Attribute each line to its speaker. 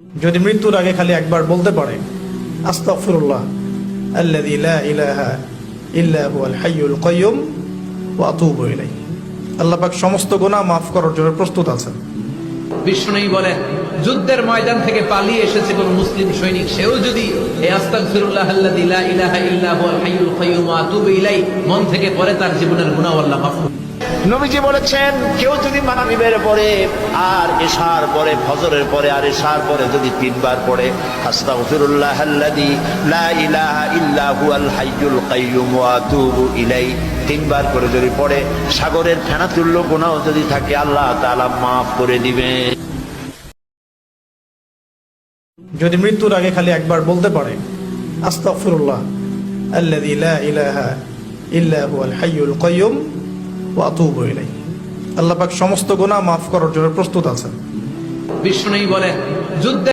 Speaker 1: যদি মৃত্যুর আগে খালি একবার বলতে পারে আস্তাগফিরুল্লাহ আল্লাযী লা ইলাহা ইল্লা হুয়াল হাইয়ুল কাইয়্যুম ওয়া আতুবু ইলাইহি, আল্লাহ পাক সমস্ত গুনাহ মাফ করার জন্য প্রস্তুত আছেন।
Speaker 2: বিষ্ণু বলেন, যুদ্ধের ময়দান থেকে পালিয়ে এসেছে কোন মুসলিম সৈনিক, সেও যদি এই আস্তাগফিরুল্লাহ আল্লাযী লা ইলাহা ইল্লা হুয়াল হাইয়ুল কাইয়্যুম ওয়া আতুবু ইলাইহি মন থেকে পড়ে, তার জীবনের গুনাহ আল্লাহ মাফ করবেন।
Speaker 3: নবীজি বলেছেন, কেউ যদি মাগরিবের পরে আর ইশার পরে, ফজরের পরে আর ইশার পরে যদি 3 বার পড়ে আস্তাগফিরুল্লাহ আল্লাযী লা ইলাহা ইল্লা হুয়াল হাইয়ুল কাইয়্যুম ওয়া আতুবু ইলাইহি 3 বার করে যদি পড়ে, সাগরের ফেনা তুল্য গুনাহ যদি থাকে আল্লাহ তাআলা মাফ করে দিবেন।
Speaker 1: যদি মৃত্যুর আগে খালি একবার বলতে পারে আস্তাগফিরুল্লাহ আল্লাযী লা ইলাহা ইল্লা হুয়াল হাইয়ুল কাইয়্যুম ওয়া আতুবু ইলাইহি, আল্লাহ পাক সমস্ত গুনাহ মাফ করার জন্য প্রস্তুত আছেন।
Speaker 2: বিষ্ণু বলেন, যুদ্ধ